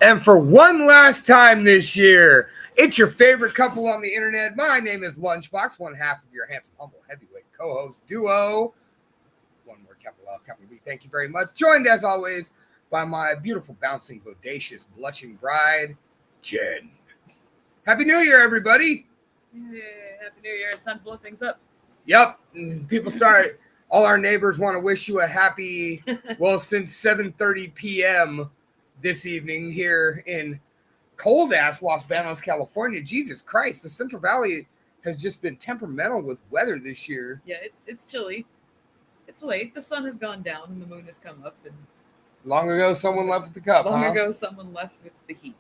And for one last time this year, it's your favorite couple on the internet. My name is Lunchbox, one half of your handsome, humble, heavyweight co-host duo. One more capital L, capital B. Thank you very much. Joined, as always, by my beautiful, bouncing, bodacious, blushing bride, Jen. Happy New Year, everybody. Yay, Happy New Year. It's time to blow things up. Yep. People start, all our neighbors want to wish you a happy, well, since 7:30 p.m., this evening here in cold-ass Los Banos, California. Jesus Christ, the Central Valley has just been temperamental with weather this year. Yeah, it's chilly. It's late. The sun has gone down and the moon has come up. And long ago, someone left with the cup, Long ago, someone left with the heat.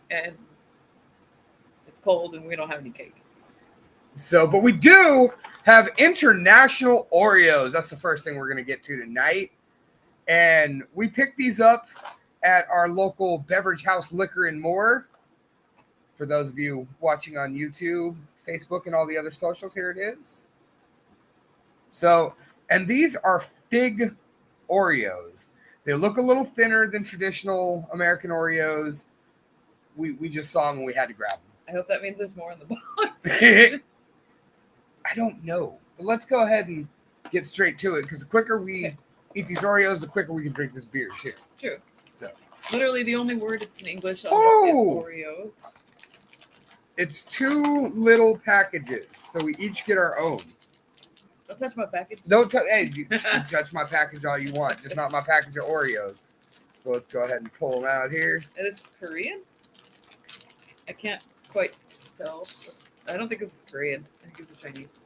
And it's cold and we don't have any cake. So, but we do have international Oreos. That's the first thing we're going to get to tonight. And we picked these up at our local beverage house, Liquor and More. For those of you watching on YouTube, Facebook, and all the other socials, here it is. So, and these are fig Oreos. They look a little thinner than traditional American Oreos. We just saw them and we had to grab them. I hope that means there's more in the box. I don't know. But let's go ahead and get straight to it, because the quicker we eat these Oreos, the quicker we can drink this beer. Too. True. So, literally the only word it's in English on this is Oreo. It's 2 little packages, so we each get our own. Don't touch my package. Don't touch. Hey, you can touch my package all you want, just not my package of Oreos. So let's go ahead and pull them out here. It is Korean? I can't quite tell. I don't think it's Korean. I think it's Chinese.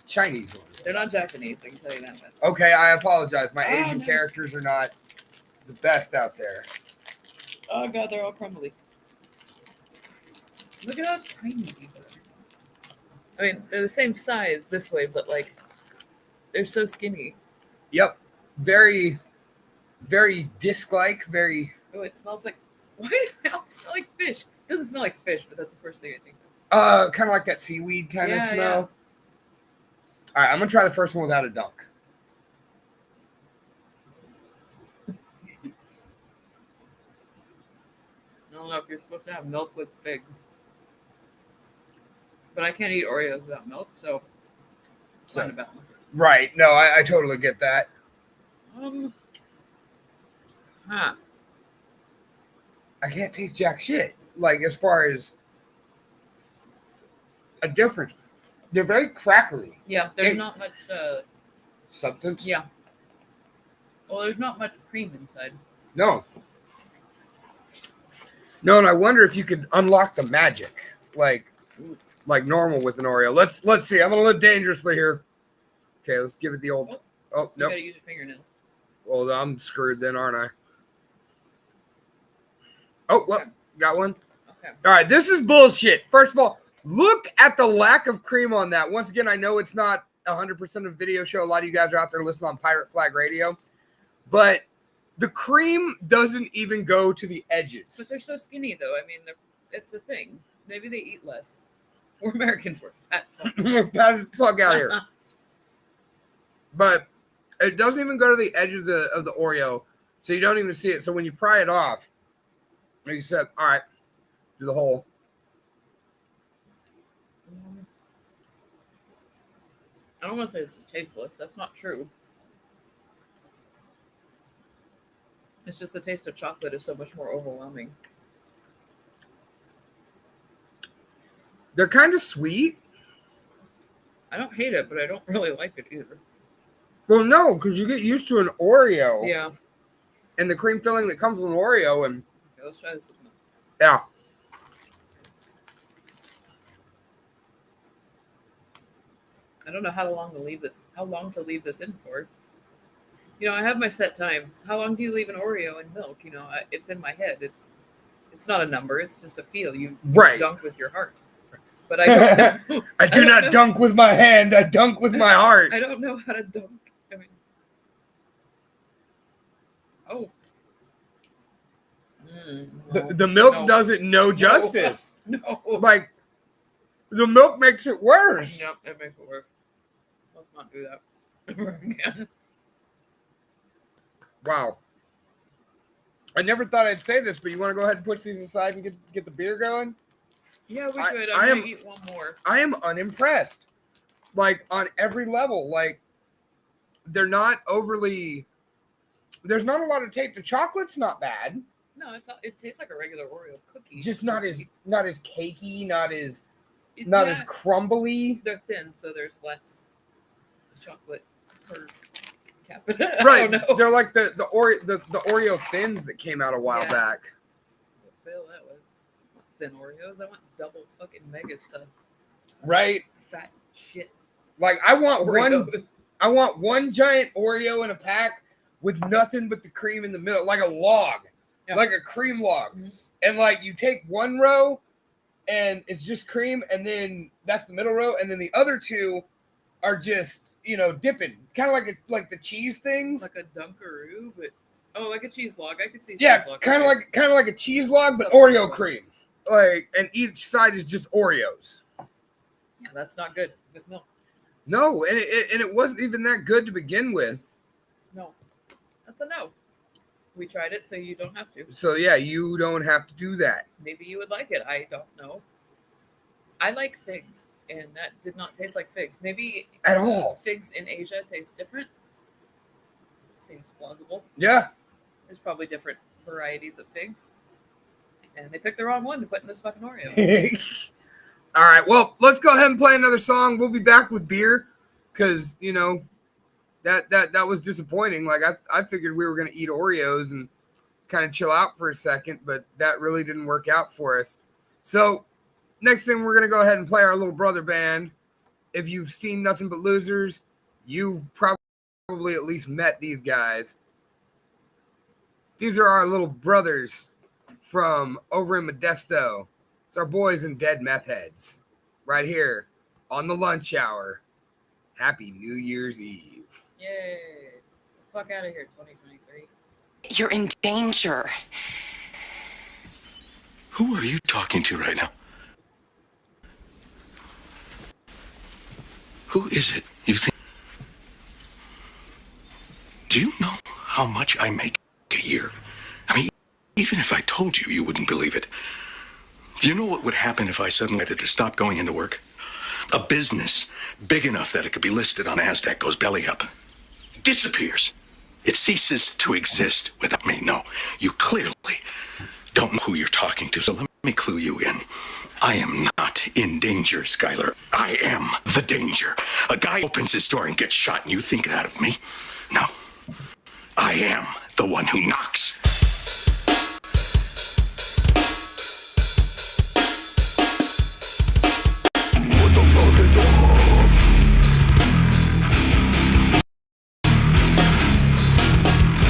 Chinese Oreos. They're not Japanese, I can tell you that much. Okay, I apologize. My Asian characters are not the best out there. Oh god, they're all crumbly. Look at how tiny these are. I mean, they're the same size this way, but like, they're so skinny. Yep. Very, very disc-like, very... Oh, it smells like... Why does it all smell like fish? It doesn't smell like fish, but that's the first thing I think of. Kind of like that seaweed kind of smell. Yeah. All right, I'm going to try the first one without a dunk. I don't know if you're supposed to have milk with figs. But I can't eat Oreos without milk, so find a balance. Right. No, I totally get that. I can't taste jack shit. Like, as far as a difference. They're very crackery. Yeah, there's not much... substance? Yeah. Well, there's not much cream inside. No. No, and I wonder if you could unlock the magic. Like normal with an Oreo. Let's see. I'm going to live dangerously here. Okay, let's give it the old... Oh, no. You got to use your fingernails. Well, I'm screwed then, aren't I? Oh, well, got one. Okay. All right, this is bullshit. First of all, look at the lack of cream on that. Once again, I know it's not 100% of a video show. A lot of you guys are out there listening on Pirate Flag Radio. But the cream doesn't even go to the edges. But they're so skinny, though. I mean, it's a thing. Maybe they eat less. We're Americans. We're fat. We're fat as fuck out here. But it doesn't even go to the edge of the Oreo, so you don't even see it. So when you pry it off, like you said, all right, do the whole. I don't want to say this is tasteless. That's not true. It's just the taste of chocolate is so much more overwhelming. They're kind of sweet. I don't hate it, but I don't really like it either. Well, no, because you get used to an Oreo. Yeah. And the cream filling that comes with an Oreo. And okay, let's try this. Yeah. I don't know how long to leave this in for. You know, I have my set times. How long do you leave an Oreo in milk? You know, it's in my head. It's not a number. It's just a feel. You Right. dunk with your heart. But I don't know. I do not dunk with my hand. I dunk with my heart. I don't know how to dunk. I mean, oh. No, The milk no, doesn't know justice. No. Like, the milk makes it worse. No, it makes it worse. Let's not do that ever again. Wow. I never thought I'd say this, but you want to go ahead and push these aside and get the beer going? Yeah, we could. I'm going to eat one more. I am unimpressed. Like, on every level. Like, they're not overly... There's not a lot of taste. The chocolate's not bad. No, it tastes like a regular Oreo cookie. Just not as cakey, not as It's crumbly. They're thin, so there's less chocolate per capita. Right. I don't know. They're like the Oreo thins that came out a while back. What fail that was. What's thin Oreos? I want double fucking mega stuff. Right. Fat shit. Like I want Oreos. one giant Oreo in a pack with nothing but the cream in the middle, like a log. Yeah. Like a cream log. Mm-hmm. And like you take one row and it's just cream, and then that's the middle row, and then the other two are just, dipping. Kind of like the cheese things. Like a Dunkaroo, but like a cheese log. I could see Yeah, cheese log. kind of like a cheese log, but Oreo cream. Like, and each side is just Oreos. Yeah, that's not good with milk. No, and it wasn't even that good to begin with. No. That's a no. We tried it, so you don't have to. So yeah, you don't have to do that. Maybe you would like it. I don't know. I like figs, and that did not taste like figs. Maybe At all. Figs in Asia taste different. Seems plausible. Yeah. There's probably different varieties of figs. And they picked the wrong one to put in this fucking Oreo. All right, well, let's go ahead and play another song. We'll be back with beer because, that was disappointing. Like, I figured we were going to eat Oreos and kind of chill out for a second, but that really didn't work out for us. So next thing, we're going to go ahead and play our little brother band. If you've seen Nothing But Losers, you've probably at least met these guys. These are our little brothers from over in Modesto. It's our boys in Dead Meth Heads right here on the lunch hour. Happy New Year's Eve. Yay. Fuck out of here, 2023. You're in danger. Who are you talking to right now? Who is it you think? Do you know how much I make a year? I mean, even if I told you, you wouldn't believe it. Do you know what would happen if I suddenly had to stop going into work? A business big enough that it could be listed on NASDAQ goes belly up. Disappears. It ceases to exist without me. No, you clearly don't know who you're talking to, so let me clue you in. I am not in danger, Skylar. I am the danger. A guy opens his door and gets shot, and you think that of me? No. I am the one who knocks.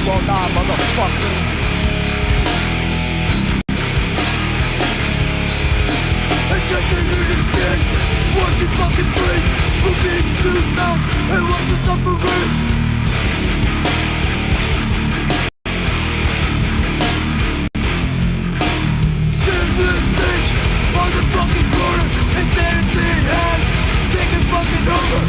Well, nah, motherfucker. Injected in his skin, watch it fucking breathe. We're being sued now, and watch the suffering. Stand this bitch on the fucking corner, insanity has taken fucking over.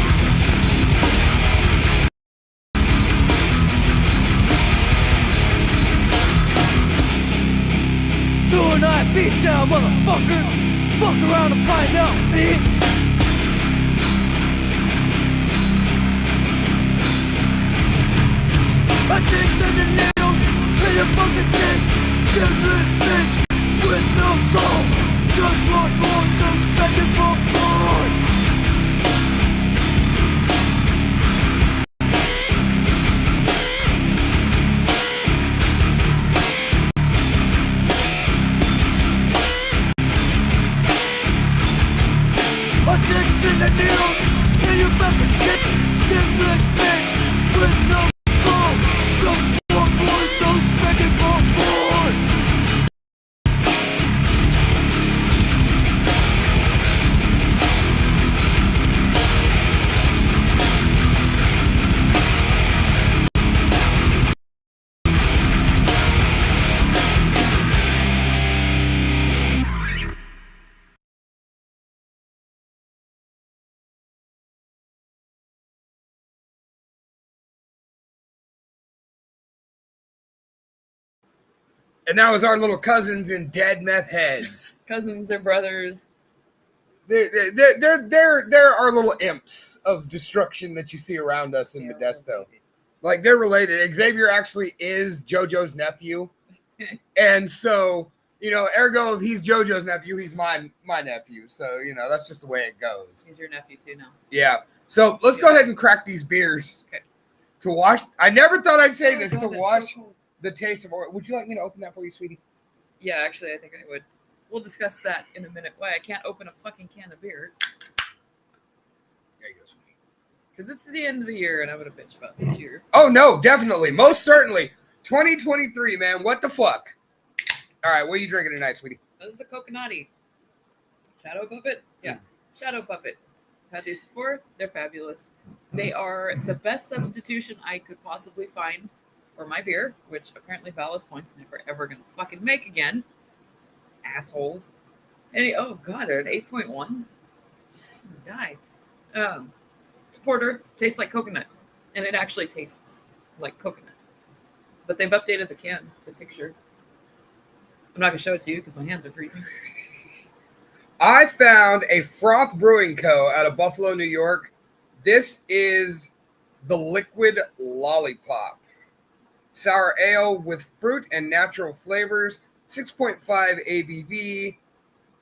Two-and-a-half beat down, motherfucker. Fuck around and find out, bitch. I take the needles in your fucking skin. Skinless bitch with no soul. Just want more, just begging for more. Addiction and needles in your fucking skin. Skinless bitch with no soul. And that was our little cousins and dead meth heads. Cousins or brothers. They're our little imps of destruction that you see around us in Modesto. Like, they're related. Xavier actually is JoJo's nephew. And so, you know, ergo, if he's JoJo's nephew, he's my nephew. So, you know, that's just the way it goes. He's your nephew too now. Yeah. So let's go ahead and crack these beers. Okay. To wash. I never thought I'd say Oh, this. God, To that's wash so cold. the taste of Oreo. Would you like me to open that for you, sweetie? Yeah, actually, I think I would. We'll discuss that in a minute. Why I can't open a fucking can of beer. There you go, sweetie. Because it's the end of the year and I'm going to bitch about this year. Oh, no, definitely. Most certainly. 2023, man. What the fuck? All right, what are you drinking tonight, sweetie? This is the Coconati. Shadow Puppet? Yeah. Shadow Puppet. Had these before. They're fabulous. They are the best substitution I could possibly find for my beer, which apparently Ballast Point's never ever going to fucking make again. Assholes. Oh, God, they're an 8.1? I'm going to die. It's a porter. Tastes like coconut. And it actually tastes like coconut. But they've updated the can, the picture. I'm not going to show it to you because my hands are freezing. I found a Froth Brewing Co. out of Buffalo, New York. This is the Liquid Lollipop. Sour ale with fruit and natural flavors, 6.5 ABV,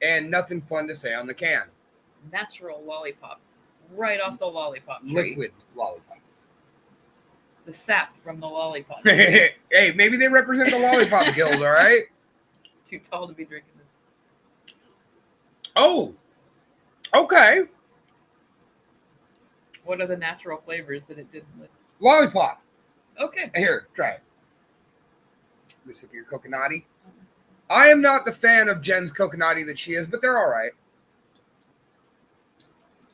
and nothing fun to say on the can. Natural lollipop. Right off the lollipop tree. Liquid Lollipop. The sap from the lollipop tree. Hey, maybe they represent the Lollipop Guild, all right? Too tall to be drinking this. Oh, okay. What are the natural flavors that it didn't list? Lollipop. Okay. Here, try it. Let me sip of your Coconati. I am not the fan of Jen's Coconati that she is, but they're all right.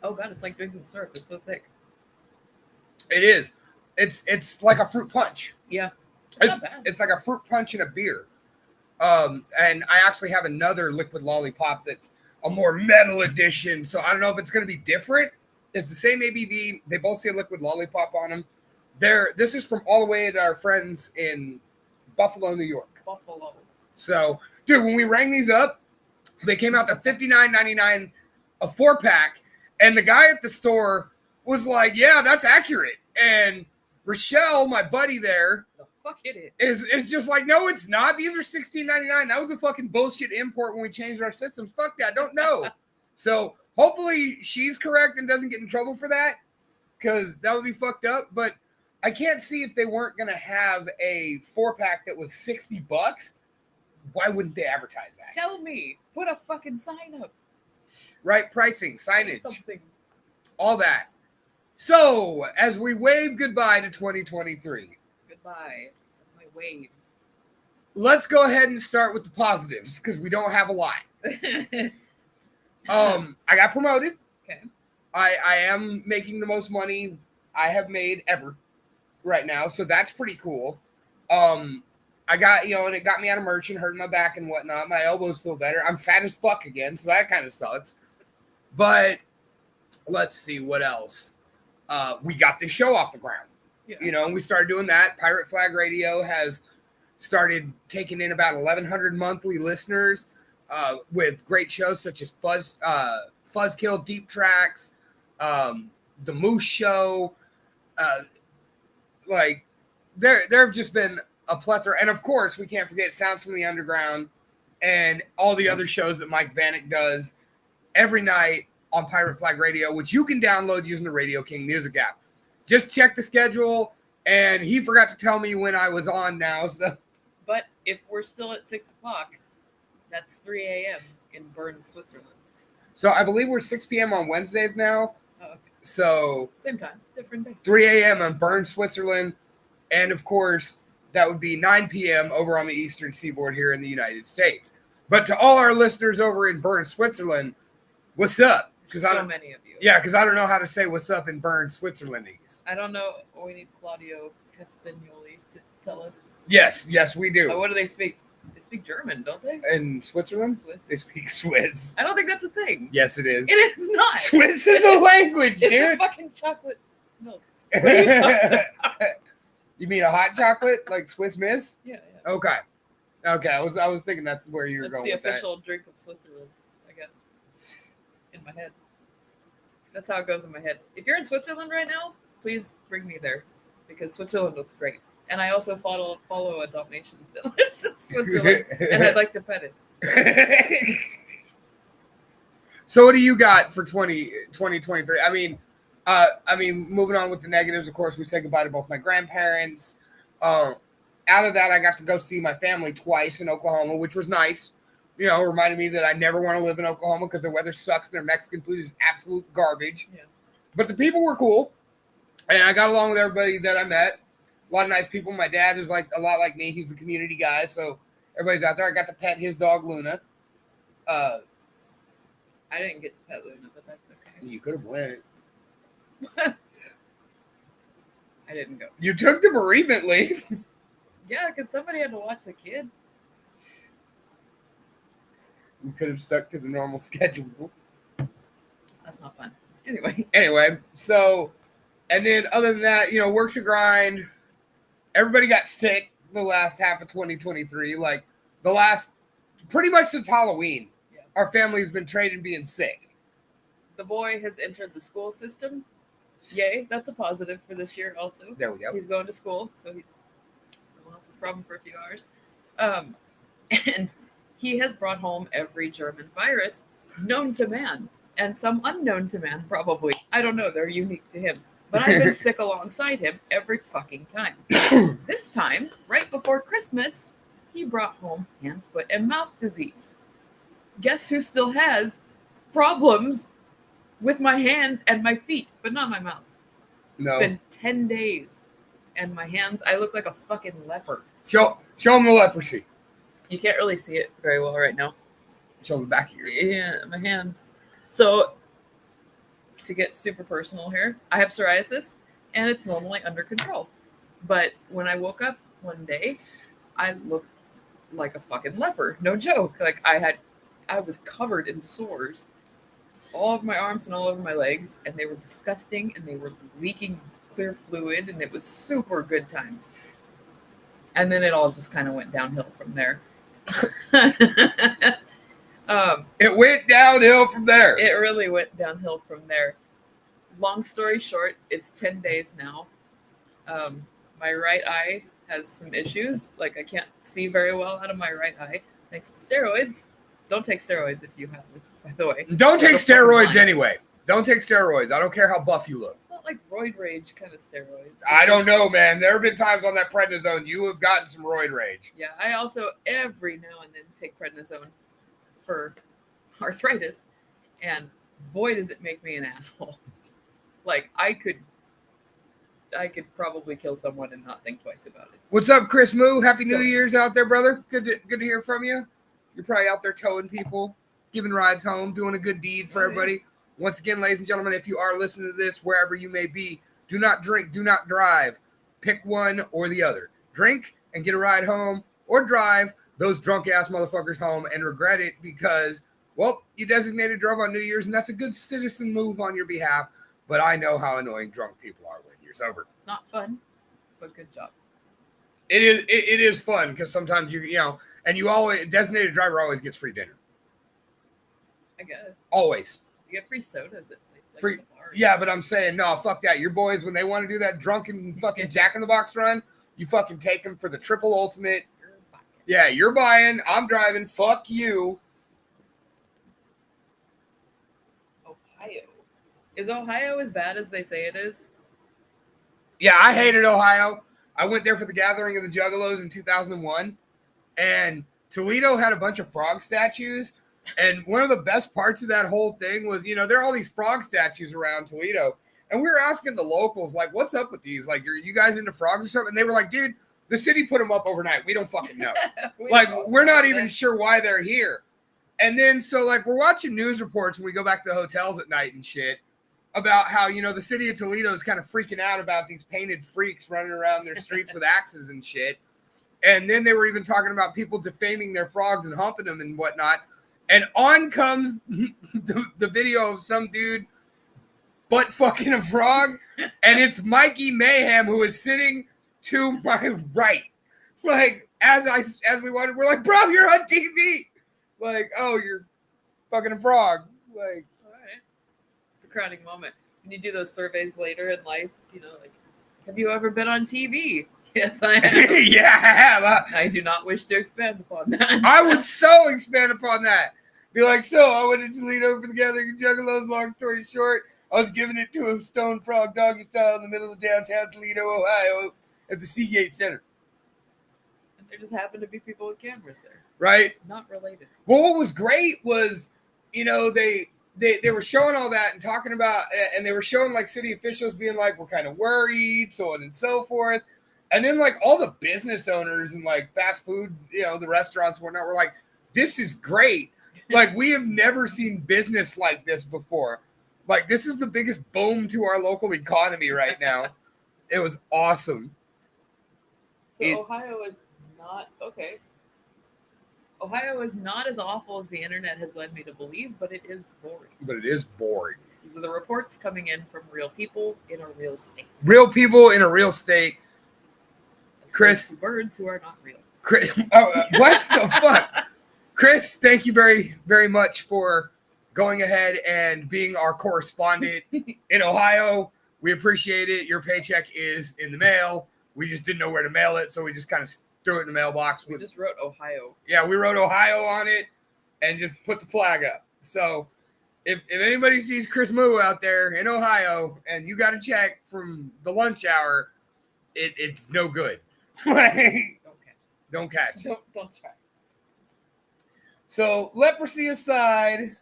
Oh, God, it's like drinking syrup. It's so thick. It is. It's like a fruit punch. Yeah. It's not bad. like a fruit punch in a beer. And I actually have another Liquid Lollipop that's a more metal edition. So I don't know if it's going to be different. It's the same ABV. They both say Liquid Lollipop on them. This is from all the way to our friends in Buffalo, New York. Buffalo. So, dude, when we rang these up, they came out to $59.99 a 4-pack. And the guy at the store was like, yeah, that's accurate. And Rochelle, my buddy there, The fuck it is just like, no, it's not. These are $16.99. That was a fucking bullshit import when we changed our systems. Fuck that. Don't know. So hopefully she's correct and doesn't get in trouble for that, because that would be fucked up. But I can't see if they weren't going to have a 4-pack that was $60. Why wouldn't they advertise that? Tell me. Put a fucking sign up. Right? Pricing, signage, Something. all that. So as we wave goodbye to 2023, Goodbye. That's my wave. let's go ahead and start with the positives, because we don't have a lot. I got promoted. Okay. I am making the most money I have made ever right now, so that's pretty cool. I got, and it got me out of merch and hurting my back and whatnot. My elbows feel better. I'm fat as fuck again, so that kind of sucks. But let's see what else. We got this show off the ground. Yeah. And we started doing that. Pirate Flag Radio has started taking in about 1,100 monthly listeners with great shows such as Fuzzkill, Deep Tracks, The Moose Show. There have just been a plethora. And, of course, we can't forget Sounds from the Underground and all the other shows that Mike Vanek does every night on Pirate Flag Radio, which you can download using the Radio King Music app. Just check the schedule, and he forgot to tell me when I was on now. So, But if we're still at 6 o'clock, that's 3 a.m. in Bern, Switzerland. so I believe we're 6 p.m. on Wednesdays now. Oh, okay. So Same time, different day. 3 a.m. on Bern, Switzerland. And, of course, that would be 9 p.m. over on the Eastern Seaboard here in the United States. But to all our listeners over in Bern, Switzerland, what's up? So many of you. Yeah, because I don't know how to say what's up in Bern, Switzerlandese. I don't know. We need Claudio Castagnoli to tell us. Yes, we do. What do they speak? They speak German, don't they? In Switzerland? Swiss. They speak Swiss. I don't think that's a thing. Yes, it is. It is not. Swiss is a language, It's a dude. fucking chocolate milk. What are you talking about? You mean a hot chocolate like Swiss Miss? Yeah. Okay. Okay, I was thinking that's where you were That's going the with official drink of Switzerland, I guess. In my head. That's how it goes in my head. If you're in Switzerland right now, please bring me there because Switzerland looks great. And I also follow a Dalmatian that lives in Switzerland, and I'd like to pet it. So what do you got for 2023? I mean, moving on with the negatives, of course, we said goodbye to both my grandparents. Out of that, I got to go see my family twice in Oklahoma, which was nice. You know, reminded me that I never want to live in Oklahoma because the weather sucks and their Mexican food is absolute garbage. Yeah. But the people were cool, and I got along with everybody that I met. A lot of nice people. My dad is like a lot like me. He's a community guy, so everybody's out there. I got to pet his dog, Luna. I didn't get to pet Luna, but that's okay. You could have went. I didn't go. You took the bereavement leave. Yeah, because somebody had to watch the kid. You could have stuck to the normal schedule. That's not fun. Anyway. Anyway, so, and then other than that, you know, work's a grind. Everybody got sick the last half of 2023. Like, pretty much since Halloween, Yeah. our family has been trading being sick. The boy has entered the school system. Yay, that's a positive for this year also. There we go. He's going to school, so he's someone else's problem for a few hours. And he has brought home every German virus known to man, and some unknown to man, probably. I don't know, they're unique to him. But I've been sick alongside him every fucking time. This time, right before Christmas, he brought home hand, foot, and mouth disease. Guess who still has problems with my hands and my feet, but not my mouth? No. It's been 10 days, and my hands, I look like a fucking leper. Show them the leprosy. You can't really see it very well right now. Show them the back of your Yeah, my hands. So, to get super personal here, I have psoriasis, and it's normally under control. But when I woke up one day, I looked like a fucking leper. No joke. Like, I was covered in sores all over my arms and all over my legs, and they were disgusting, and they were leaking clear fluid, and it was super good times. And then it all just kind of went downhill from there. It went downhill from there. It really went downhill from there. Long story short, it's 10 days now. My right eye has some issues. Like, I can't see very well out of my right eye thanks to steroids. Don't take steroids if you have this, by the way. Don't take That's a fucking steroids line. anyway. Don't take steroids. I don't care how buff you look. It's not like roid rage kind of steroids. I don't know, man. There have been times on that prednisone you have gotten some roid rage. Yeah, I also every now and then take prednisone for arthritis, and boy does it make me an asshole. Like, I could probably kill someone and not think twice about it. What's up, Chris Moo? Happy New So- Year's out there, brother. Good to hear from you. You're probably out there towing people, giving rides home, doing a good deed for Oh, yeah. everybody. Once again, ladies and gentlemen, if you are listening to this, wherever you may be, do not drink, do not drive. Pick one or the other. Drink and get a ride home, or drive those drunk-ass motherfuckers home and regret it because, well, you designated drove on New Year's, and that's a good citizen move on your behalf, but I know how annoying drunk people are when you're sober. It's not fun, but good job. It is fun because sometimes you know, and you always, designated driver always gets free dinner. I guess Always. you get free sodas at places like Free. the bar. Yeah, but I'm saying, no, fuck that. Your boys, when they want to do that drunken fucking Jack in the Box run, you fucking take them for the triple ultimate. You're buying. Yeah, you're buying. I'm driving. Fuck you. Ohio. Is Ohio as bad as they say it is? Yeah, I hated Ohio. I went there for the gathering of the Juggalos in 2001, and Toledo had a bunch of frog statues. And one of the best parts of that whole thing was, you know, there are all these frog statues around Toledo. And we were asking the locals, like, what's up with these? Like, are you guys into frogs or something? And they were like, dude, the city put them up overnight. We don't fucking know. We're not even sure why they're here. And then, so, like, we're watching news reports when we go back to the hotels at night and shit about how, you know, the city of Toledo is kind of freaking out about these painted freaks running around their streets with axes and shit. And then they were even talking about people defaming their frogs and humping them and whatnot. And on comes the video of some dude butt fucking a frog. And it's Mikey Mayhem, who is sitting to my right. Like, as we wanted, we're like, bro, you're on TV. Like, oh, you're fucking a frog. Like, All right. It's a crowning moment. When you do those surveys later in life, like, have you ever been on TV? Yes, I have. yeah, I have. I do not wish to expand upon that. I would so expand upon that. Be like, so I went to Toledo for the Gathering of Juggalos. Long story short, I was giving it to a stone frog doggy style in the middle of downtown Toledo, Ohio, at the Seagate Center. And there just happened to be people with cameras there. Right? Not related. Well, what was great was, they were showing all that and talking about, and they were showing like city officials being like, we're kind of worried, so on and so forth. And then like all the business owners and like fast food, the restaurants and whatnot were like, this is great. Like, we have never seen business like this before. Like, this is the biggest boom to our local economy right now. It was awesome. So Ohio is not okay. Ohio is not as awful as the internet has led me to believe, but it is boring. But it is boring. These are the reports coming in from real people in a real state. Real people in a real state. Chris, birds who are not real. Chris, what the fuck? Chris, thank you very, very much for going ahead and being our correspondent in Ohio. We appreciate it. Your paycheck is in the mail. We just didn't know where to mail it, so we just kind of threw it in the mailbox. We just wrote Ohio. Yeah, we wrote Ohio on it and just put the flag up. So if anybody sees Chris Moo out there in Ohio and you got a check from the lunch hour, it's no good. Don't catch it. Don't try. So leprosy aside,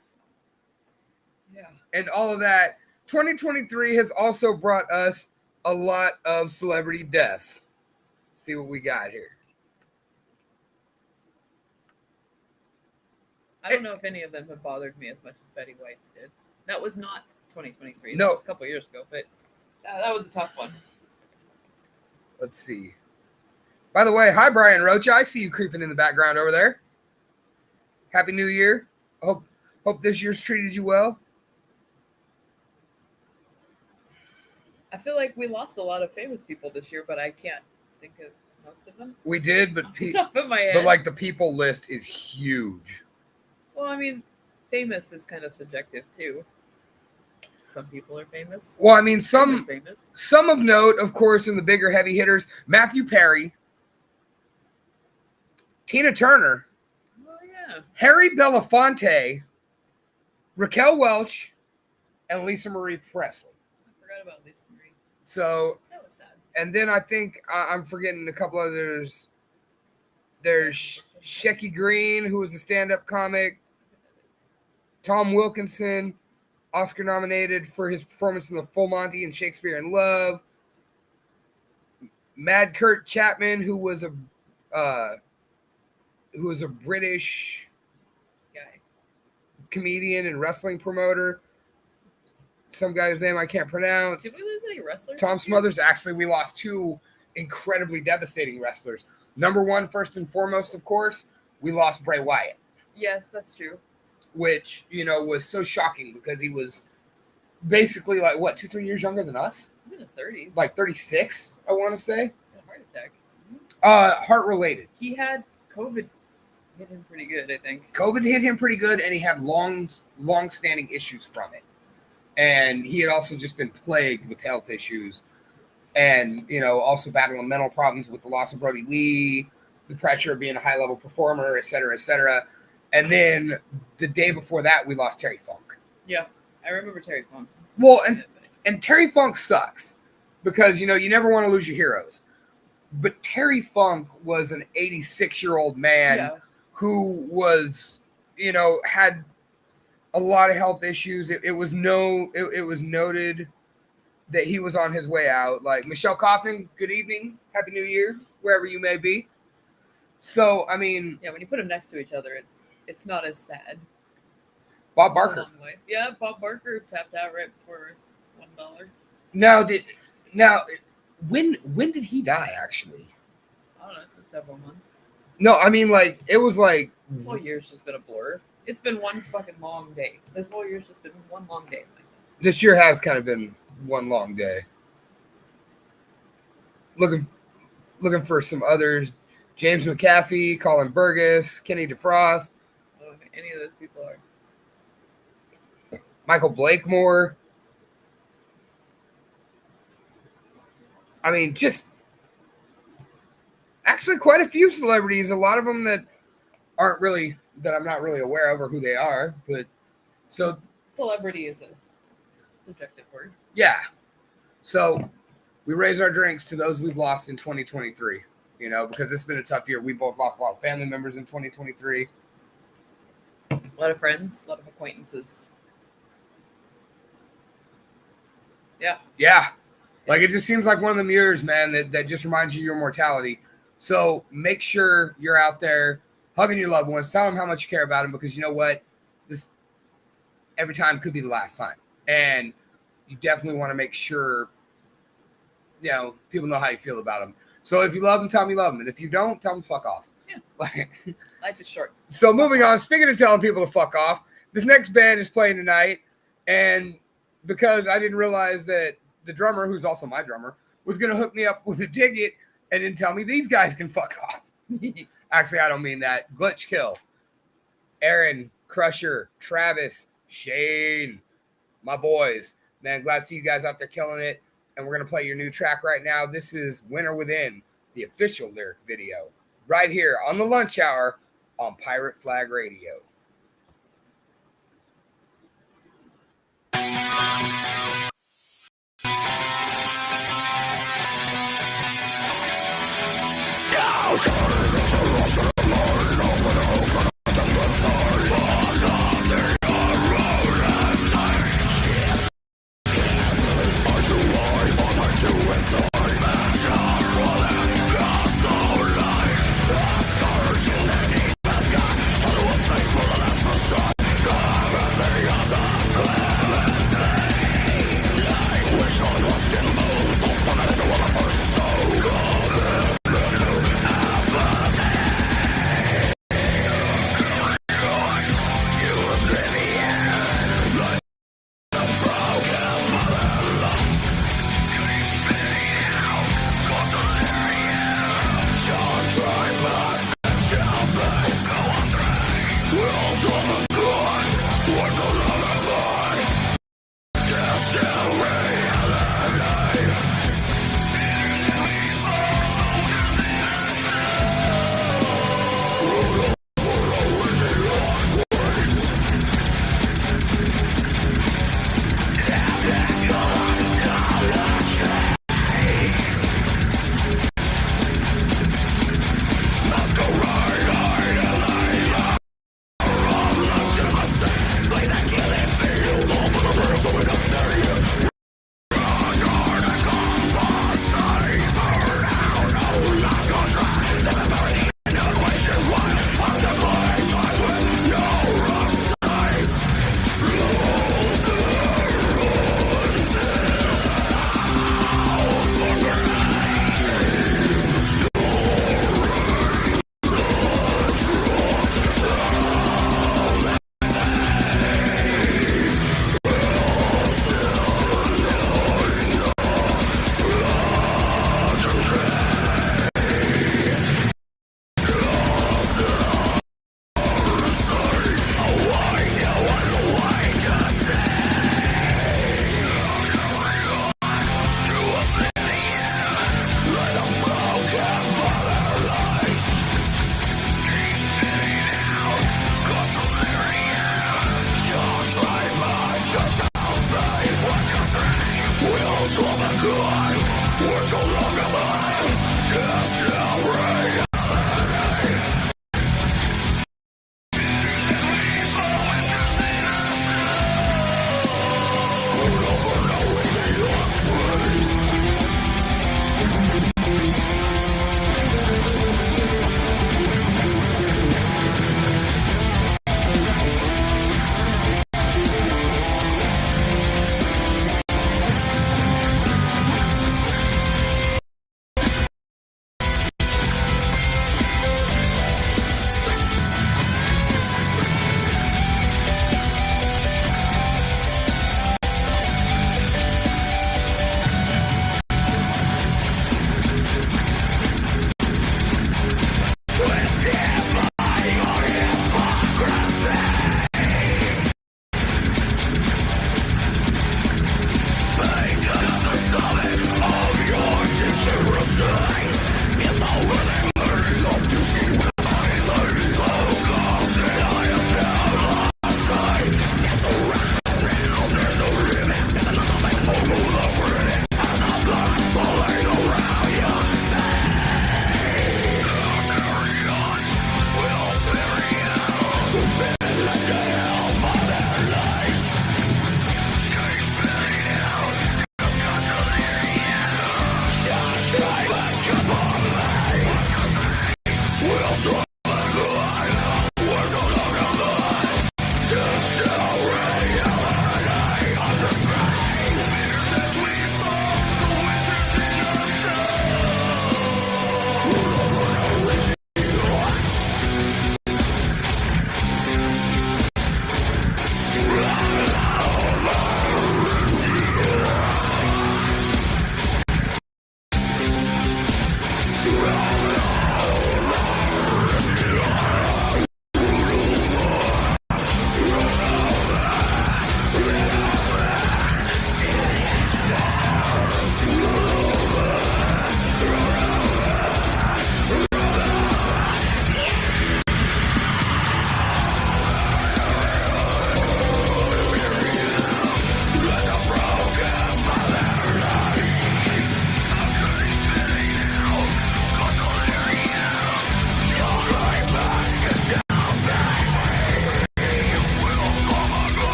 and all of that, 2023 has also brought us a lot of celebrity deaths. Let's see what we got here. I don't know if any of them have bothered me as much as Betty White's did. That was not 2023. No. That was a couple years ago, but that was a tough one. Let's see. By the way, hi, Brian Roach. I see you creeping in the background over there. Happy New Year. Hope this year's treated you well. I feel like we lost a lot of famous people this year, but I can't think of most of them. We did, but Off the top of my head. But like the people list is huge. Well, I mean, famous is kind of subjective too. Some people are famous. Well, I mean, some famous. of note, of course, in the bigger heavy hitters: Matthew Perry, Tina Turner, Oh yeah. Harry Belafonte, Raquel Welch, and Lisa Marie Presley. I forgot about Lisa Marie. So, That was sad. and then I think I'm forgetting a couple others. There's Shecky Green, who was a stand-up comic. Tom Wilkinson, Oscar nominated for his performance in The Full Monty and Shakespeare in Love. Mad Kurt Chapman, who was a British Guy. comedian and wrestling promoter. Some guy's name I can't pronounce. Did we lose any wrestlers? Tom this year? Smothers. Actually, we lost two incredibly devastating wrestlers. Number one, first and foremost, of course, we lost Bray Wyatt. Yes, that's true. Which, was so shocking because he was basically like, 2-3 years younger than us? He's in his 30s. Like 36, I want to say. He had a heart attack. Heart related. He had COVID hit him pretty good, I think. COVID hit him pretty good, and he had long-standing issues from it. And he had also just been plagued with health issues and, also battling mental problems with the loss of Brody Lee, the pressure of being a high-level performer, et cetera, et cetera. And then the day before that, we lost Terry Funk. Yeah, I remember Terry Funk. Well, and Terry Funk sucks because, you never want to lose your heroes. But Terry Funk was an 86-year-old man who was, had a lot of health issues. It was noted that he was on his way out. Like, Michelle Kaufman, good evening. Happy New Year, wherever you may be. So, I mean... Yeah, when you put them next to each other, it's not as sad. Bob Barker. Yeah, Bob Barker tapped out right before $1. Now, when did he die, actually? I don't know, it's been several months. No, I mean, it was like... This whole year's just been a blur. It's been one fucking long day. This whole year's just been one long day. This year has kind of been one long day. Looking for some others. James McAfee, Colin Burgess, Kenny DeFrost, I don't know who any of those people are. Michael Blakemore. I mean, just actually quite a few celebrities. A lot of them that I'm not really aware of or who they are. But so Celebrity is a subjective word. yeah. So we raise our drinks to those we've lost in 2023. You know, because it's been a tough year. We both lost a lot of family members in 2023. A lot of friends, a lot of acquaintances. Yeah. Yeah. Like, it just seems like one of them years, man, that just reminds you of your mortality. So make sure you're out there hugging your loved ones. Tell them how much you care about them, because you know what? This every time could be the last time. And you definitely want to make sure, you know, people know how you feel about them. So if you love them, tell them you love them. And if you don't, tell them fuck off. Yeah. Like, Life is short. so moving on, speaking of telling people to fuck off, this next band is playing tonight. And because I didn't realize that the drummer, who's also my drummer, was going to hook me up with a ticket and then tell me these guys can fuck off. Actually, I don't mean that. Glitch Kill, Aaron, Crusher, Travis, Shane, my boys. Man, glad to see you guys out there killing it. And we're going to play your new track right now. This is Winter Within, the official lyric video, right here on the lunch hour on Pirate Flag Radio.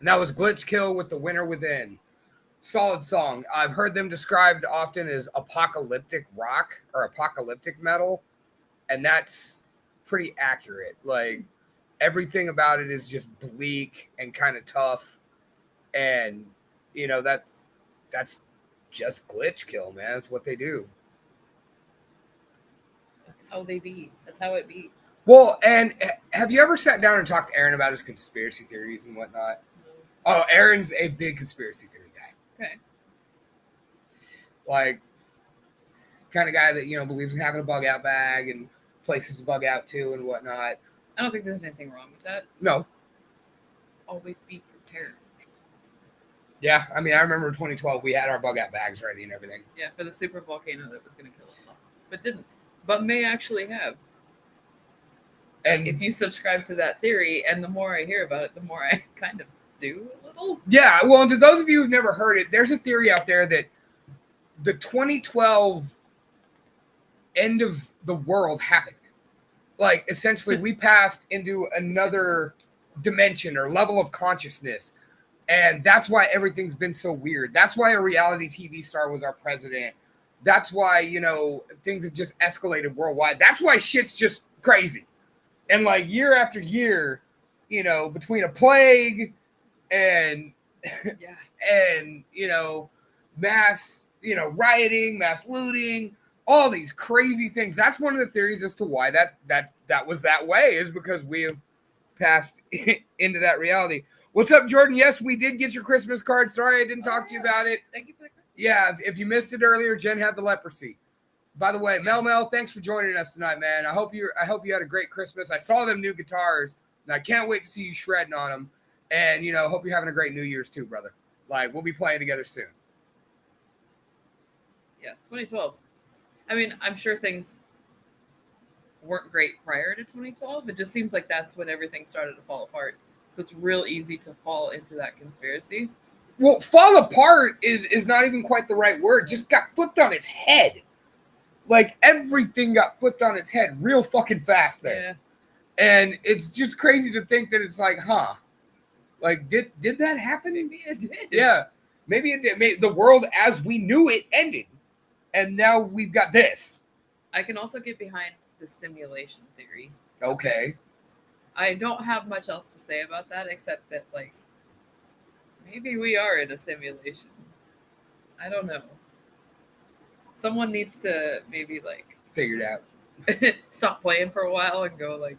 And that was Glitch Kill with The Winter Within. Solid song. I've heard them described often as apocalyptic rock or apocalyptic metal, and that's pretty accurate. Like, everything about it is just bleak and kind of tough, and you know that's just Glitch Kill, man. That's what they do. That's how they be. That's how it be. Well, and have you ever sat down and talked to Aaron about his conspiracy theories and whatnot? Oh, Aaron's a big conspiracy theory guy. Okay. Like, kind of guy that, you know, believes in having a bug out bag and places to bug out to and whatnot. I don't think there's anything wrong with that. No. Always be prepared. Yeah, I mean, I remember in 2012 we had our bug out bags ready and everything. Yeah, for the super volcano that was going to kill us all. But didn't. But may actually have. And If you subscribe to that theory, and the more I hear about it, the more I kind of do a little. yeah, well, to those of you who've never heard it, there's a theory out there that the 2012 end of the world happened. Like, essentially, we passed into another dimension or level of consciousness. And that's why everything's been so weird. That's why a reality TV star was our president. That's why, you know, things have just escalated worldwide. That's why shit's just crazy. And like year after year, you know, between a plague and Yeah. and, you know, mass, you know, rioting, mass looting, all these crazy things. That's one of the theories as to why that was that way, is because we have passed into that reality. What's up, Jordan? Yes, we did get your Christmas card. Sorry I didn't talk to you about it. Thank you for the Christmas. Yeah, if you missed it earlier, Jen had the leprosy. By the way, Mel, thanks for joining us tonight, man. I hope you had a great Christmas. I saw them new guitars, and I can't wait to see you shredding on them. And, you know, hope you're having a great New Year's too, brother. Like, we'll be playing together soon. Yeah, 2012. I mean, I'm sure things weren't great prior to 2012. It just seems like that's when everything started to fall apart. So it's real easy to fall into that conspiracy. Well, fall apart is not even quite the right word. Just got flipped on its head. Like, everything got flipped on its head real fucking fast there. Yeah. And it's just crazy to think that it's like, huh? Like, did that happen? Maybe it did. Yeah. Maybe it did. Maybe the world as we knew it ended. And now we've got this. I can also get behind the simulation theory. Okay. I don't have much else to say about that except that, like, maybe we are in a simulation. I don't know. Someone needs to maybe, like, Figured out. stop playing for a while and go, like,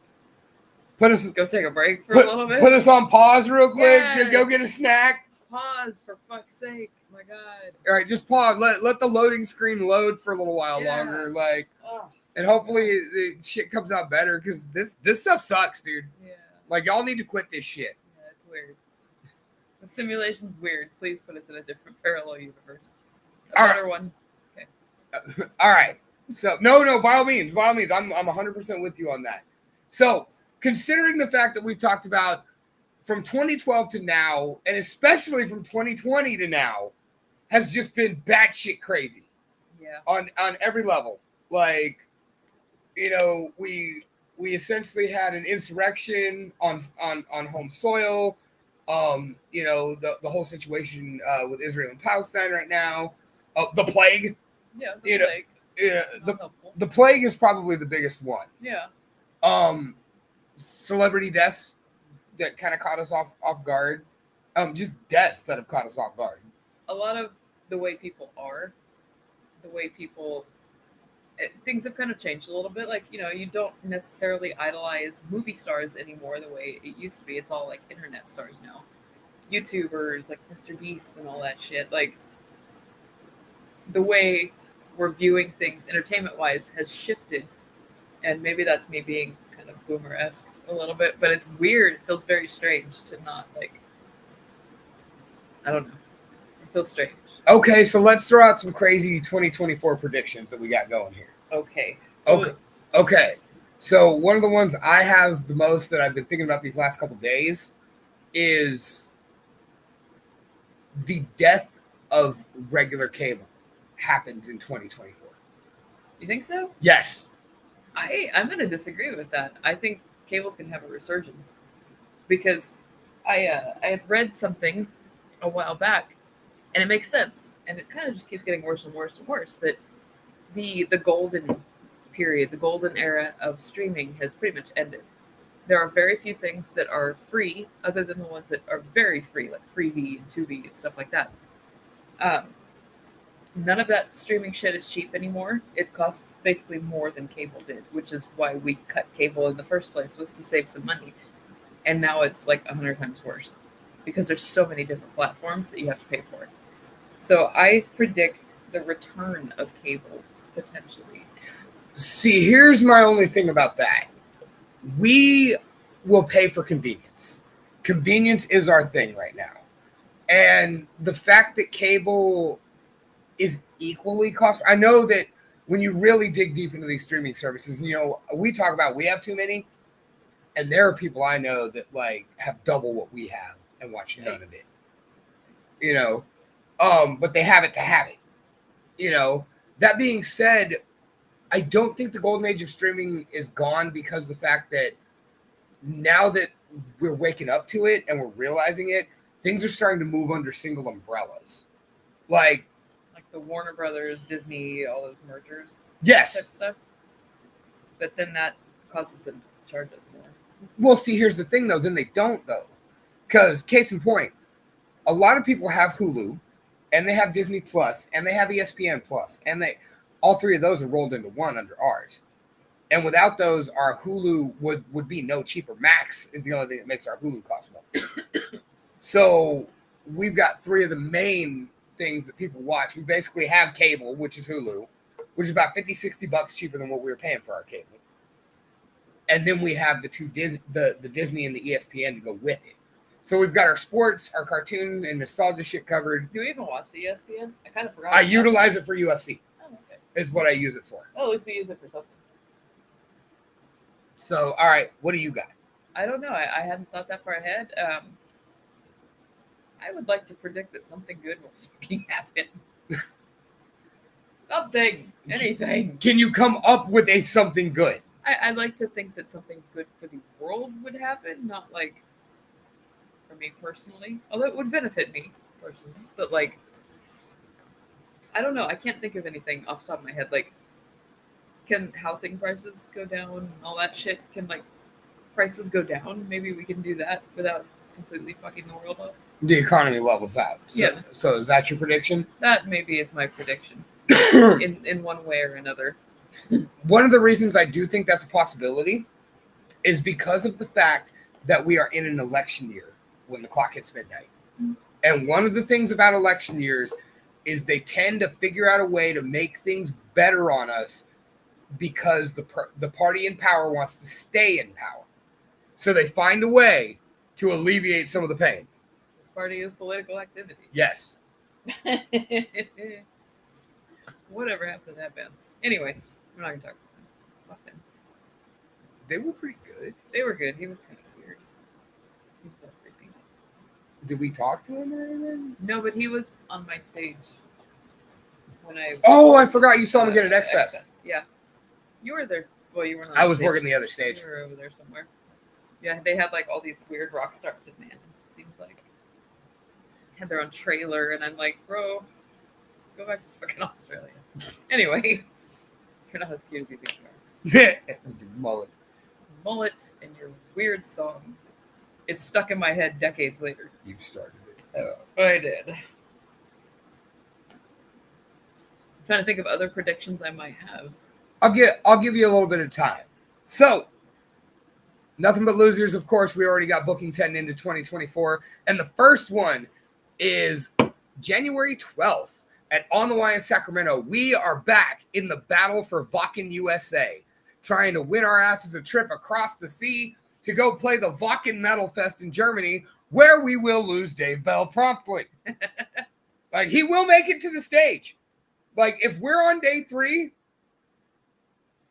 Go take a break for a little bit. Put us on pause real quick to go Yes. get a snack. Pause, for fuck's sake. My God. All right, just pause. Let the loading screen load for a little while Yeah. longer. Like, Oh, and hopefully the shit comes out better, because this stuff sucks, dude. yeah. Like, y'all need to quit this shit. Yeah, it's weird. The simulation's weird. Please put us in a different parallel universe. A All better one. All right. So no, by all means, I'm 100% with you on that. So, considering the fact that we've talked about from 2012 to now, and especially from 2020 to now, has just been batshit crazy Yeah. on every level. Like, you know, we essentially had an insurrection on home soil. You know, the whole situation with Israel and Palestine right now. The plague. Yeah. You know, Like, Yeah, not helpful. the plague is probably the biggest one. Yeah. Celebrity deaths that kind of caught us off guard. Just deaths that have caught us off guard. A lot of the way people are, the way people, things have kind of changed a little bit. Like, you know, you don't necessarily idolize movie stars anymore the way it used to be. It's all like internet stars now. YouTubers like Mr. Beast and all that shit. Like, the way we're viewing things entertainment wise has shifted. And maybe that's me being kind of boomer-esque a little bit, but it's weird. It feels very strange to not, like, I don't know. It feels strange. Okay, so let's throw out some crazy 2024 predictions that we got going here. Okay. Okay. So one of the ones I have the most that I've been thinking about these last couple days is the death of regular cable happens in 2024. You think so? Yes. I'm going to disagree with that. I think cable's going to have a resurgence because I had read something a while back, and it makes sense, and it kind of just keeps getting worse and worse and worse. That the golden period, the golden era of streaming has pretty much ended. There are very few things that are free, other than the ones that are very free, like Freevee and Tubi and stuff like that. Um, None of that streaming shit is cheap anymore. It costs basically more than cable did, which is why we cut cable in the first place, was to save some money. And now it's like 100 times worse because there's so many different platforms that you have to pay for. So I predict the return of cable potentially. See, here's my only thing about that. We will pay for convenience. Convenience is our thing right now. And the fact that cable is equally cost. I know that when you really dig deep into these streaming services, we talk about we have too many, and there are people I know that like have double what we have and watch none of it. But they have it to have it. That being said, I don't think the golden age of streaming is gone because the fact that now that we're waking up to it and we're realizing it, things are starting to move under single umbrellas. Like the Warner Brothers, Disney, all those mergers. Yes. Type stuff. But then that causes them to charge us more. Well, see, here's the thing, though. Then they don't, though. Because, case in point, a lot of people have Hulu, and they have Disney Plus, and they have ESPN Plus, and all three of those are rolled into one under ours. And without those, our Hulu would be no cheaper. Max is the only thing that makes our Hulu cost more. So we've got three of the main things that people watch. We basically have cable, which is Hulu, which is about $50-$60 cheaper than what we were paying for our cable. And then we have the Disney and the ESPN to go with it. So we've got our sports, our cartoon, and nostalgia shit covered. Do we even watch the ESPN? I kind of forgot. I utilize it for UFC. Oh, okay. Is what I use it for. Oh, at least we use it for something. So, all right, what do you got? I don't know. I hadn't thought that far ahead. I would like to predict that something good will fucking happen. Something. Anything. Can you come up with something good? I'd like to think that something good for the world would happen, not like for me personally. Although it would benefit me personally. But like, I don't know. I can't think of anything off the top of my head. Like, can housing prices go down and all that shit? Can like prices go down? Maybe we can do that without completely fucking the world up. The economy levels out. So, yeah. So is that your prediction? That maybe is my prediction. in one way or another. One of the reasons I do think that's a possibility is because of the fact that we are in an election year when the clock hits midnight. Mm-hmm. And one of the things about election years is they tend to figure out a way to make things better on us because the party in power wants to stay in power. So they find a way to alleviate some of the pain. This party is political activity. Yes. Whatever happened to that band? Anyway, we're not going to talk about them. Fuck them. They were pretty good. They were good. He was kind of weird. He was so creepy. Did we talk to him or anything? No, but he was on my stage when I... Oh, I forgot you saw him again at X Fest. Yeah. You were there. Well, you weren't on I was stage. working the other stage. You were over there somewhere. Yeah, they had like all these weird rock star demands, it seemed like. Had their own trailer, and I'm like, bro, go back to fucking Australia. Anyway, you're not as cute as you think you are. With your mullet. Mullets and your weird song. It's stuck in my head decades later. You started it. I did. I'm trying to think of other predictions I might have. I'll give you a little bit of time. So, nothing but losers. Of course, we already got bookings heading into 2024, and the first one is January 12th at On the Y in Sacramento. We are back in the battle for Wacken, USA, trying to win our asses a trip across the sea to go play the Wacken Metal Fest in Germany, where we will lose Dave Bell promptly. Like, he will make it to the stage. Like, if we're on day 3,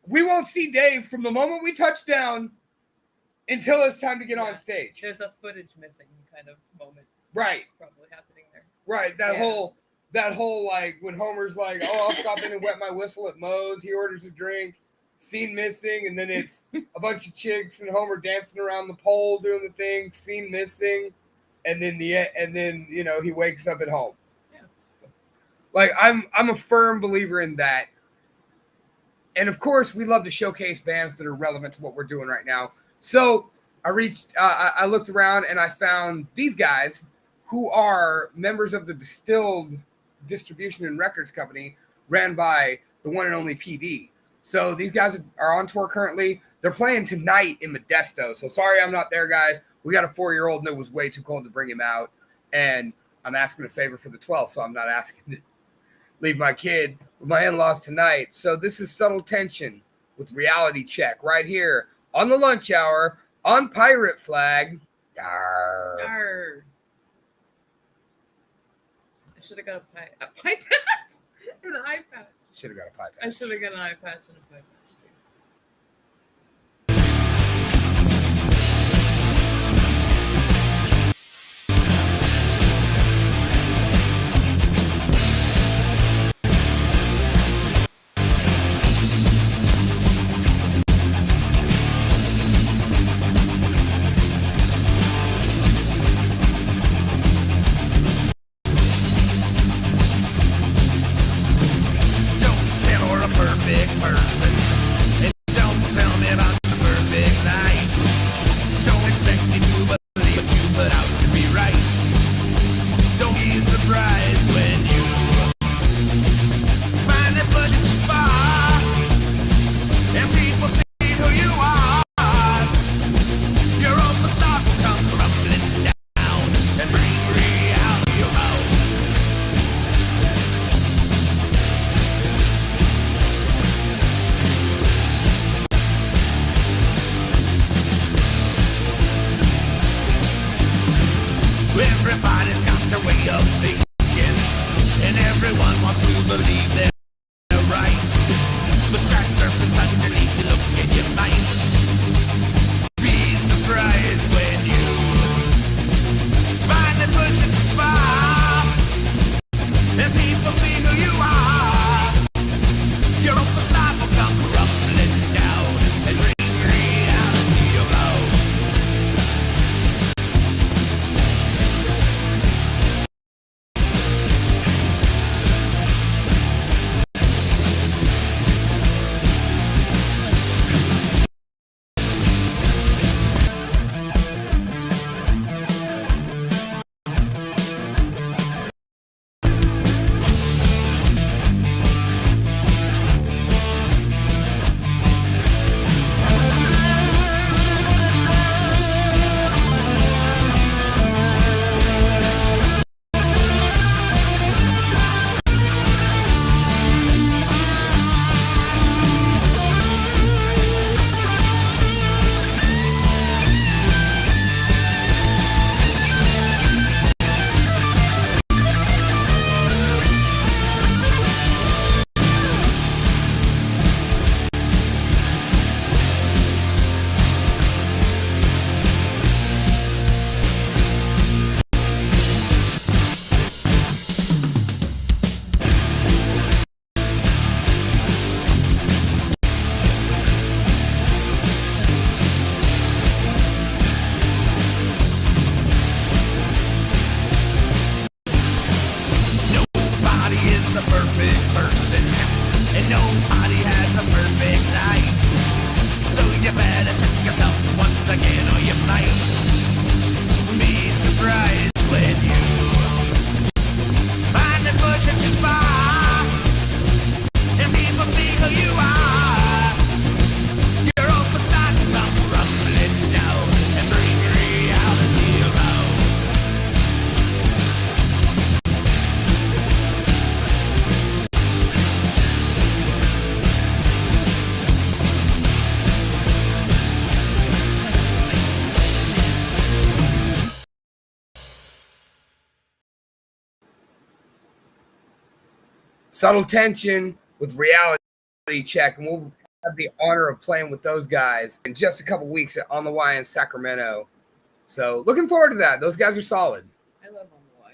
we won't see Dave from the moment we touch down until it's time to get on stage. There's a footage missing kind of moment. Right. Probably happening there. Right. That whole like when Homer's like, oh, I'll stop in and wet my whistle at Moe's. He orders a drink. Scene missing. And then it's a bunch of chicks and Homer dancing around the pole doing the thing. Scene missing. and then he wakes up at home. Yeah. Like I'm a firm believer in that. And of course, we love to showcase bands that are relevant to what we're doing right now. So I looked around and I found these guys who are members of the Distilled Distribution and Records Company ran by the one and only PD. So these guys are on tour currently. They're playing tonight in Modesto. So sorry I'm not there, guys. We got a 4-year-old and it was way too cold to bring him out. And I'm asking a favor for the 12th, so I'm not asking to leave my kid with my in-laws tonight. So this is Subtle Tension with Reality Check right here on the lunch hour on Pirate Flag. Yarr. Yarr. I should have got a pie patch and an eye patch. Should have got a pie patch. I should have got an eye patch and a pie patch too. Don't tell her a perfect person. And don't tell me about your perfect life. Don't expect me to believe what you put out to be right. Don't be surprised when you find it pushing too far. And people see who you are. Your own facade will come crumbling down and bring reality around. Everybody's got their way of thinking, and everyone wants to believe they're right. But scratch surface underneath you, look and you might be surprised when you find it pushing too far, and people see who you are. Your own facade will come crumbling down and bring reality around. Nobody is the perfect person, and nobody has a perfect life. So you better check yourself once again, or you might be surprised when you find it pushing too far, and people see who you are. Your own facade will come crumbling down and bring reality around. Subtle Tension with Reality Check, and we'll have the honor of playing with those guys in just a couple weeks at On the Y in Sacramento. So looking forward to that. Those guys are solid. I love On the Y.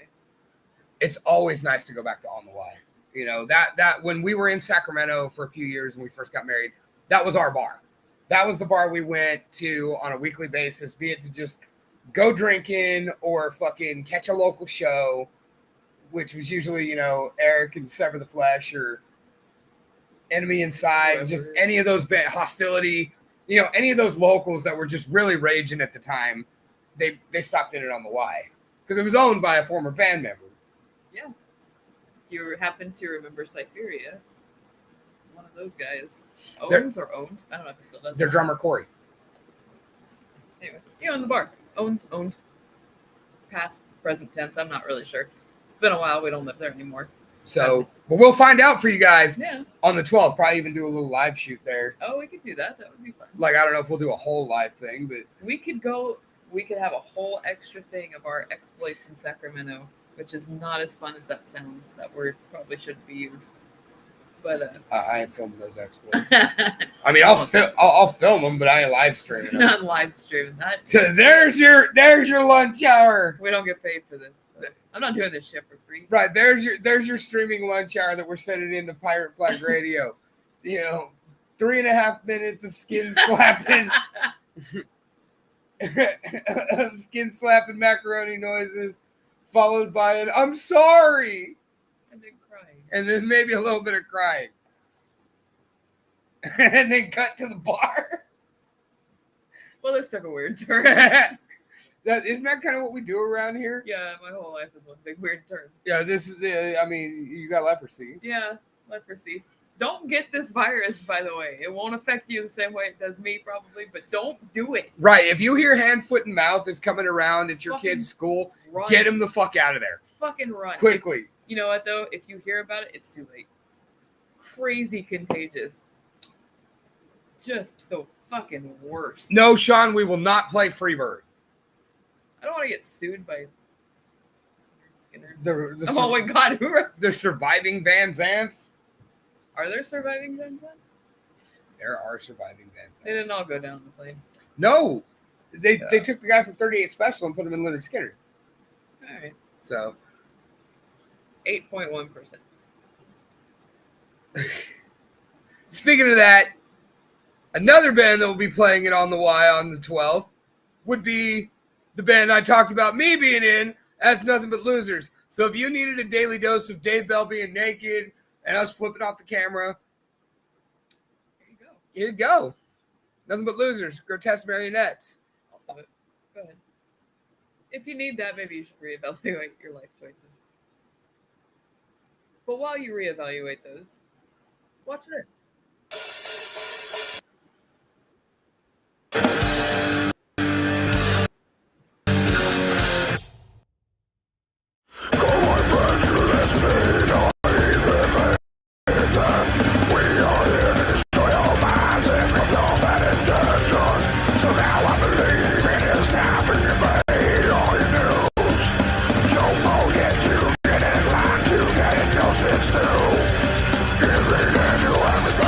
It's always nice to go back to On the Y. You know, that when we were in Sacramento for a few years when we first got married, that was our bar. That was the bar we went to on a weekly basis, be it to just go drinking or fucking catch a local show, which was usually, you know, Eric and Sever the Flesh or Enemy Inside, Whoever. just any of those Hostility, you know, any of those locals that were just really raging at the time, they stopped in it on the Y because it was owned by a former band member. Yeah. You happen to remember Cypheria? One of those guys owns or owned. I don't know if he still does. Their drummer Corey. Anyway, you own the bar. Owned. Past, present tense. I'm not really sure. It's been a while. We don't live there anymore. So, but we'll find out for you guys Yeah. on the 12th. Probably even do a little live shoot there. Oh, we could do that. That would be fun. Like, I don't know if we'll do a whole live thing, but We could go. We could have a whole extra thing of our exploits in Sacramento, which is not as fun as that sounds. That word probably shouldn't be used. But I ain't filming those exploits. I mean, I'll film them, but I ain't live streaming them. not live streaming that. So there's your lunch hour. We don't get paid for this. So I'm not doing this shit for free. Right, there's your streaming lunch hour that we're sending into Pirate Flag Radio. You know, 3.5 minutes of skin slapping macaroni noises, followed by an "I'm sorry," And then crying. and then maybe a little bit of crying. And then cut to the bar. Well, this took a weird turn. Isn't that kind of what we do around here? Yeah, my whole life is one big weird turn. Yeah, this is. I mean, you got leprosy. Yeah, leprosy. Don't get this virus, by the way. It won't affect you the same way it does me, probably, but don't do it. Right. If you hear hand, foot, and mouth is coming around at your Fucking kid's school, Run. get him the fuck out of there Fucking run. quickly. You know what, though? If you hear about it, it's too late. Crazy contagious. Just the fucking worst. No, Sean, we will not play Freebird. I don't want to get sued by Skinner. The Oh my god, who are surviving Van Zants. there surviving Van Zants? There are surviving Van Zants. They didn't all go down the plane. No, they took the guy from 38 Special and put him in Leonard Skinner. Alright. So 8.1%. speaking of that, another band that will be playing it on the Y on the 12th would be the band I talked about me being in as Nothing But Losers. So if you needed a daily dose of Dave Bell being naked and us flipping off the camera, There you go. here you go. Nothing But Losers, Grotesque Marionettes. Also, go ahead. If you need that, maybe you should reevaluate your life choices. But while you reevaluate those, watch it. Giving into everything.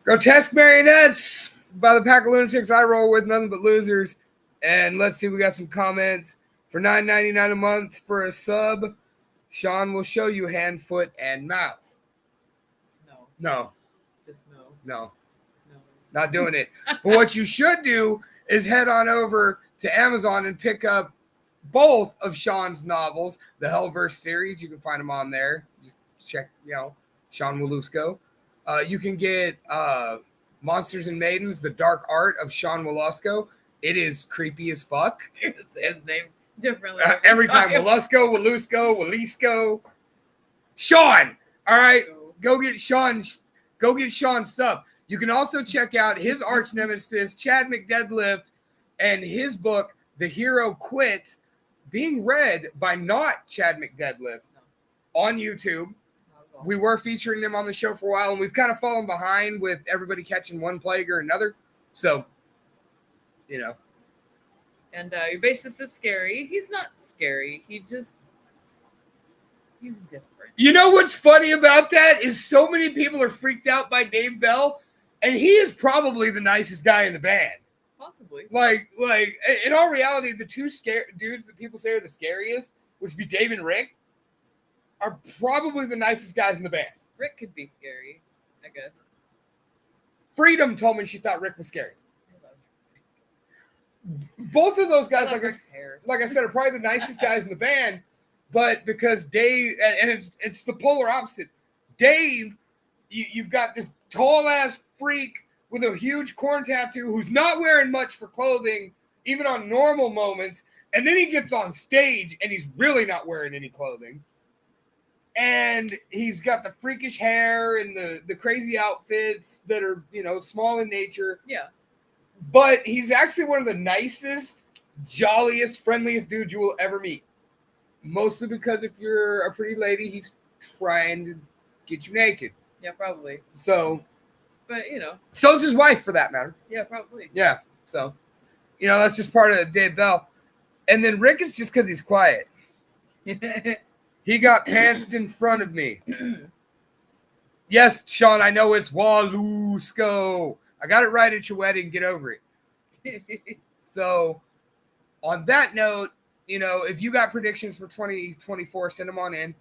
Grotesque Marionettes by the Pack of Lunatics I roll with, nothing but losers. And let's see, we got some comments. For $9.99 a month for a sub, Sean will show you hand, foot, and mouth. No. No, Just no. no, No. not doing it. But what you should do is head on over to Amazon and pick up both of Sean's novels, the Hellverse series. You can find them on there. Just check, Sean Walusko. You can get Monsters and Maidens, The Dark Art of Sean Walusko. It is creepy as fuck. Say his name differently Every time. Walusko. Sean. All right. Go get Sean's stuff. You can also check out his arch nemesis, Chad McDeadlift, and his book, The Hero Quits, being read by not Chad McDeadlift on YouTube. We were featuring them on the show for a while, and we've kind of fallen behind with everybody catching one plague or another. So, And your bassist is scary. He's not scary. He's different. You know what's funny about that is so many people are freaked out by Dave Bell, and he is probably the nicest guy in the band. Possibly. Like in all reality, the two dudes that people say are the scariest, which would be Dave and Rick, are probably the nicest guys in the band. Rick could be scary, I guess. Freedom told me she thought Rick was scary. I love Both of those guys, Rick's hair. like I said, are probably the nicest guys in the band, but because Dave, and it's the polar opposite. Dave, you've got this tall-ass freak with a huge corn tattoo who's not wearing much for clothing, even on normal moments, and then he gets on stage and he's really not wearing any clothing. And he's got the freakish hair and the crazy outfits that are, small in nature. Yeah. But he's actually one of the nicest, jolliest, friendliest dudes you will ever meet. Mostly because if you're a pretty lady, he's trying to get you naked. Yeah, probably. So. But, So's his wife, for that matter. Yeah, probably. Yeah. So, that's just part of Dave Bell. And then Rick is just because he's quiet. He got pantsed in front of me. Yes, Sean, I know it's Walusko. I got it right at your wedding. Get over it. So, on that note, if you got predictions for 2024, send them on in.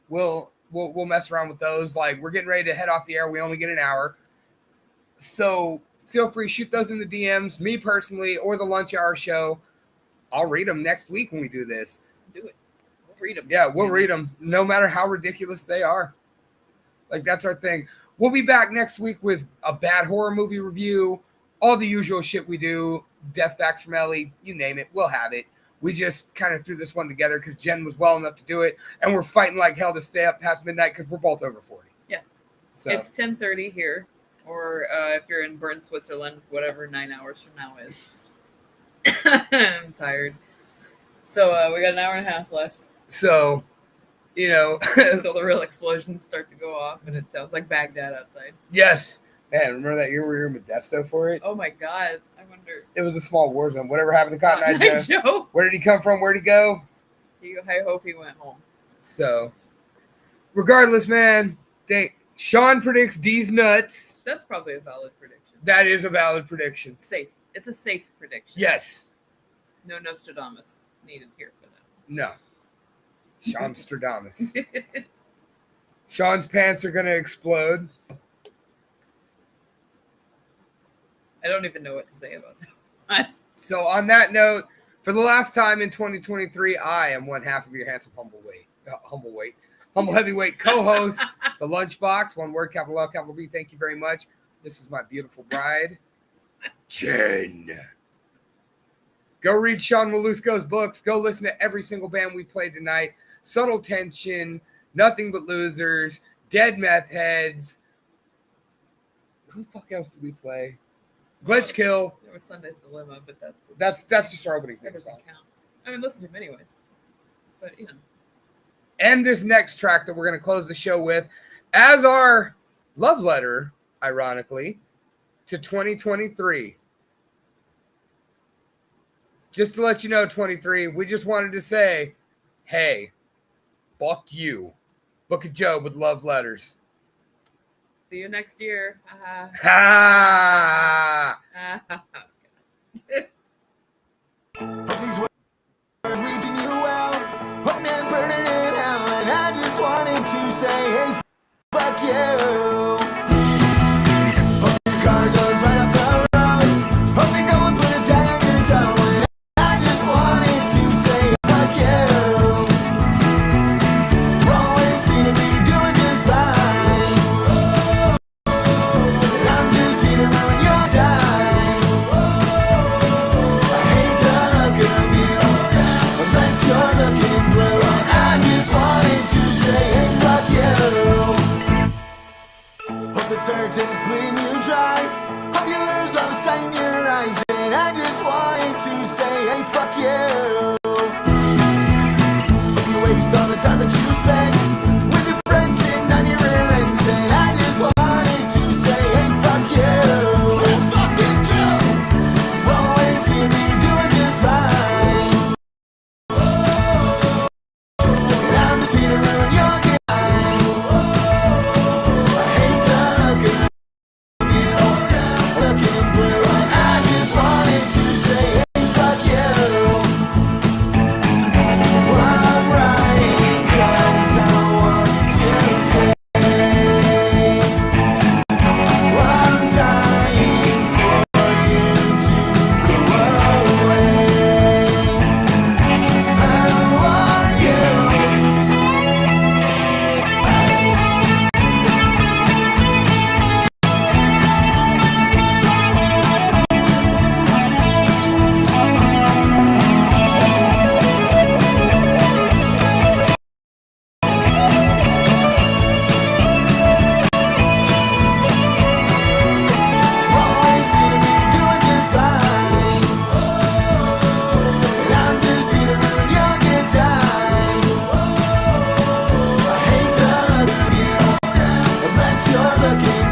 We'll mess around with those. Like, we're getting ready to head off the air. We only get an hour. So, feel free, shoot those in the DMs, me personally, or the Lunch Hour Show. I'll read them next week when we do this. Do it. read them. Yeah, we'll read them, no matter how ridiculous they are. Like, that's our thing. We'll be back next week with a bad horror movie review, all the usual shit we do, death facts from Ellie, you name it, we'll have it. We just kind of threw this one together because Jen was well enough to do it, and we're fighting like hell to stay up past midnight because we're both over 40. Yes. So It's 10:30 here, or if you're in Bern, Switzerland, whatever 9 hours from now is. I'm tired. So we got an hour and a half left. So, you know, until the real explosions start to go off, and it sounds like Baghdad outside. yes. Man, remember that year we were in Modesto for it? Oh my God. I wonder. It was a small war zone. Whatever happened to Cotton Eye Joe? Joe. Where did he come from? Where'd he go? I hope he went home. So, regardless, man, Sean predicts D's nuts. That's probably a valid prediction. That is a valid prediction. It's safe. It's a safe prediction. Yes. No Nostradamus needed here for that. No. Sean Stradamus. Sean's pants are going to explode. I don't even know what to say about that. So, on that note, for the last time in 2023, I am one half of your handsome humble heavyweight co-host, the Lunchbox. One word, capital L, capital B. Thank you very much. This is my beautiful bride, Jen. Go read Sean Malusco's books. Go listen to every single band we played tonight. Subtle Tension, Nothing But Losers, Dead Meth Heads. Who the fuck else did we play? Glitch Kill. There was Sunday's Dilemma, but That's just our opening thing. that doesn't count. I mean, listen to him anyways. But, you know. And this next track that we're going to close the show with as our love letter, ironically, to 2023. Just to let you know, 23, we just wanted to say, hey, fuck you. Book of Joe with love letters. See you next year. Ha! Hope these words are reaching you well. Hope men burning in hell, and I just wanted to say, hey, fuck you. Hope your car goes right up the road. Hope they go and put a tag on your toe, and I just wanted to say, fuck you. Always seem to be doing just fine. And I'm just here to ruin your time. You're looking blue. I just wanted to say, hey, fuck you. Hope the surgeon is bleeding you dry. Hope you lose all the sight in your eyes. And I just wanted to say, hey, fuck you. Hope you waste all the time that you spend with your friends sitting on your rear ends. And I just wanted to say, hey, fuck you. Hey, fuck you too. Always seem to be doing just fine. See to ruin your game. I hate the look of you. Looking blue. I just wanted to say, hey, fuck you. I'm writing 'cause I wanted to say, I'm dying for you to go away. How are you? Always seem to be doing just fine. And I'm just here to ruin your good time. I hate the look of you, unless you're looking